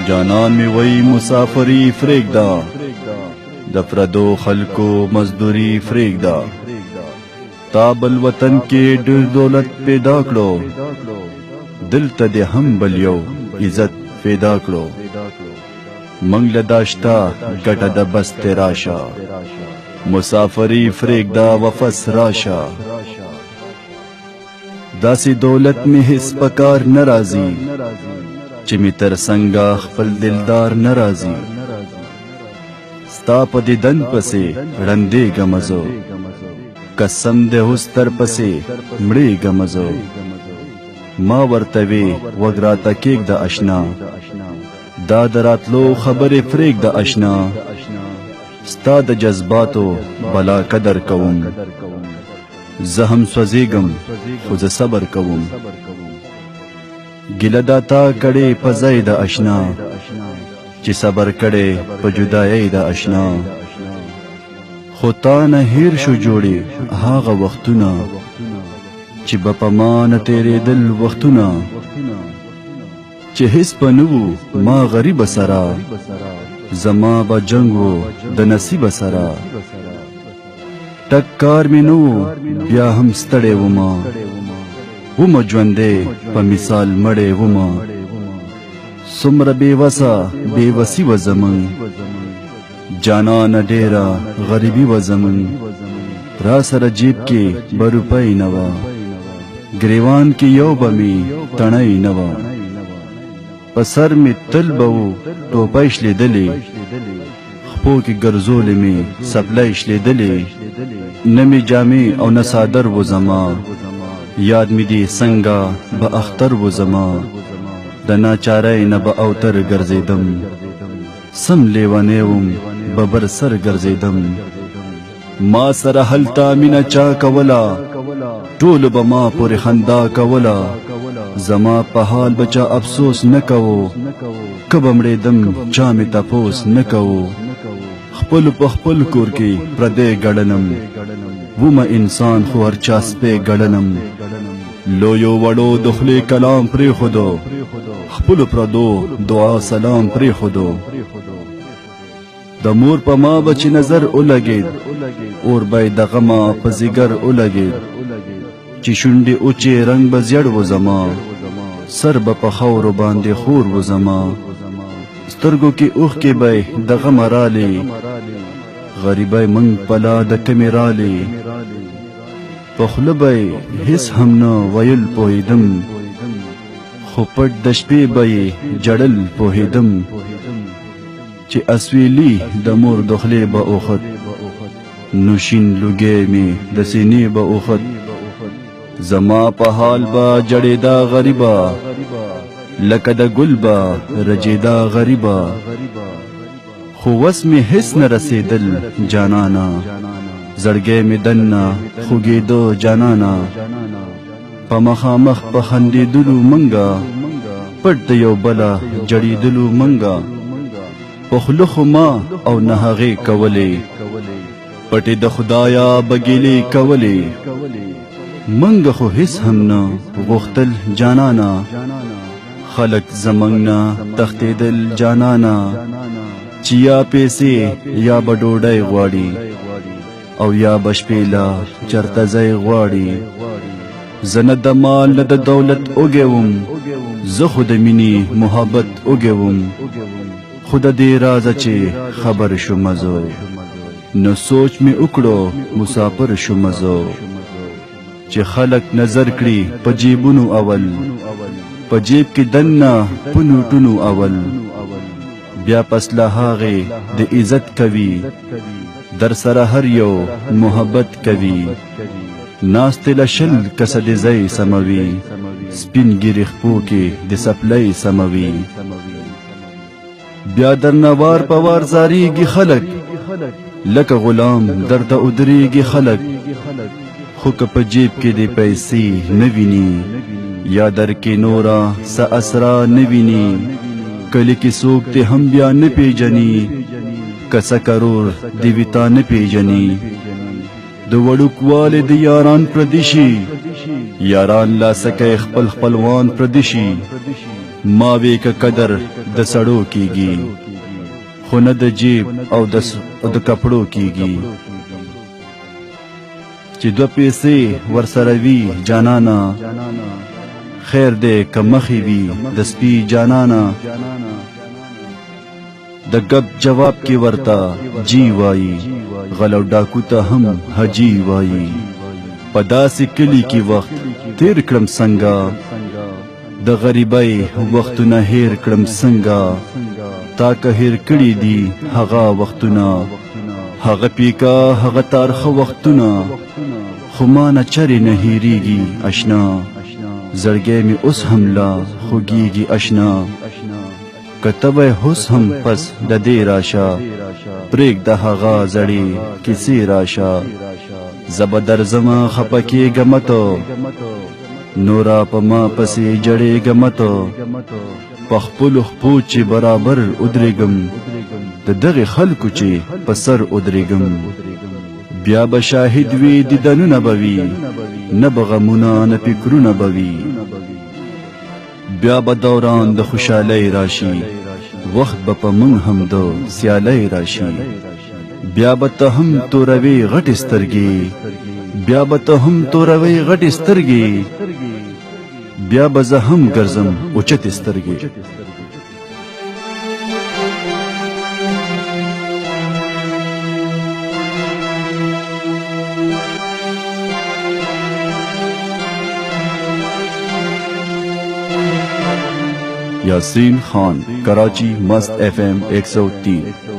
جانان می وی مسافری فریگدا د پردو خلکو مزدوری فریگدا تا بل وطن کې ډېر دولت پیدا کړو دلته دې هم بل یو عزت پیدا کړو منګ له داشتا ګټه د بس تراشا مسافری فریگدا وفس راشا داسې دولت می هیڅ پکار ناراضي چې می تر څنګه خپل دلدار ناراضي ستا په دیدن پسې رندې غمزو قسم دې هستر پسې مړې غمزو ما ورته وی وګرا تکیک د آشنا دا دراتلو خبره فریک د آشنا ستا د جذباتو بلا قدر کوم زه هم سوځېږم خو زه صبر کوم ګیله داتا کړې په ځای د آشنا چې صبر کړې په جدایۍ د آشنا خو تا نه هیر شو جوړې هغه وختونه چې به په ما نه تېرېدل وختونه چې هیڅ په نه وو ما غریبه سره زما به جنګ وو د نصیبه سره ټک کار مې نه وو بیا هم ستړی ومه ومه ژوندی په مثال مړی ومه څومره بېوسه بېوسي وه زمونږ جانانه ډېره غریبي وه زمونږ را سره جیب کې به روپۍ نه وه ګریوان کې یو به مې تڼۍ نه وه په سر مې تل به و ټوپۍ شلېدلې خپو کې ګرځولې مې سپلۍ شلېدلې نه مې جامې او نه څادر و زما یاد مې دي څنګه به اختر و زما د ناچارۍ نه به اوتر ګرځېدم سم لیونی وم به بر سر ګرځېدم ما سره هلته مینه چا کوله ټولو به ما پورې خندا کوله زما په حال به چا افسوس نه کوو که به مړېدم چا مې تپوس نه کوو خپل په خپل کور کې پردی ګړنم ومه انسان خو هر چا سپی ګړنم لویو وړو د خولې کلام پرېښودو خپلو پردو دعا سلام پرېښودو د مور په ما به چې نظر ولګېد اور به یې د غمه په ځیګر ولګېد چې شونډې اوچې رنګ به زیړ و زما سر به په خاورو باندې خور و زما سترګو کې اوښکې به د غمه رالې غریبۍ موږ په لا د کمې رالې په خوله به یې هېڅ هم نه ویل پوهېدم خو پټ د شپې به یې جړل پوهېدم چې اسویلي د مور د خولې به اوخت نوشین لوګی مې د سینې به اوخت زما په حال به جړېدا غریبه لکه د ګل به رجېدا غریبه خو وس مې هېڅ نه رسېدل جانانه زړګی مې دننه خوږېدو جانانه په مخامخ په خندېدلو منګه پټ د یو بله جړېدلو منګه په خوله خو ما او نه هغې کولې پټې د خدایه به ګیلې کولې منګه خو هیڅ هم نه غوښتل جانانا خلق زمنګ نه تښتېدل جانانا چې یا پیسې یا به ډوډۍ غواړي او یا به شپېله چرته ځای غواړي زه نه د مال نه د دولت اوږی وم زه خو د مینې محبت اوږی وم خو د دې رازه چې خبر شومه زه نو سوچ مې وکړو مسافر شومه زه چې خلق نظر کړي په جیبونو اول په جیب کې دننه په نوټونو اول بیا پس له هغې د عزت کوي در سره هر یو محبت کوي ناستې له شل کسه د ځای سموي سپین ګیرې خپو کې د سپلۍ سموي بیا درنه وار په وار زاریږي خلق لکه غلام درته ودرېږي خلق خو که په جیب کې د پیسې نه ویني یا در کې نورا څه اسرا نه ویني کلی کې څوک دې هم بیا نه پیژني که څه کرور دې وي تا نه پیژني د وړوکوالې د یاران پردي شي یاران لا سکه خپل خپلوان پردشي ما وی که قدر د سړو کیږي خو نه د جیب او د کپړو کیږي چې دو پیسې ورسره وي جانانا خیر دې که مخې وي د سپي جانانا د ګپ جواب کې ورته جی وایي غلو ډاکو ته هم حجی وایي په داسې کلي کې وخت تیر کړم څنګه د غریبۍ وختونه هیر کړم څنګه تا که هیر کړي دي هغه وختونه هغه پیکا هغه تارخه وختونه خو ما نه چرې نه هیریږي اشنا زړګی مې اوس هم لا خوږیږي اشنا که ته به اوس هم پس د دې راشه پرېږده هغه زړې کیسې راشه زه به درځمه خفه کېږمه ته نورا په ما پسې جړېږمه ته په خپلو خپو چې برابر ودرېږم د دغې خلکو چې په سر ودرېږم بیا به شاهد وي دیدنونه به وي نه به غمونه نه فکرونه به وي بیا به دوران د خوشحالۍ راشي وخت به په موږ هم د سیالۍ راشي بیا به ته هم توروي غټې سترګې بیا به ته هم توروي غټې سترګې بیا به زه هم ګرځم اوچتې سترګې यासीन खान, कराची मस्त FM 103।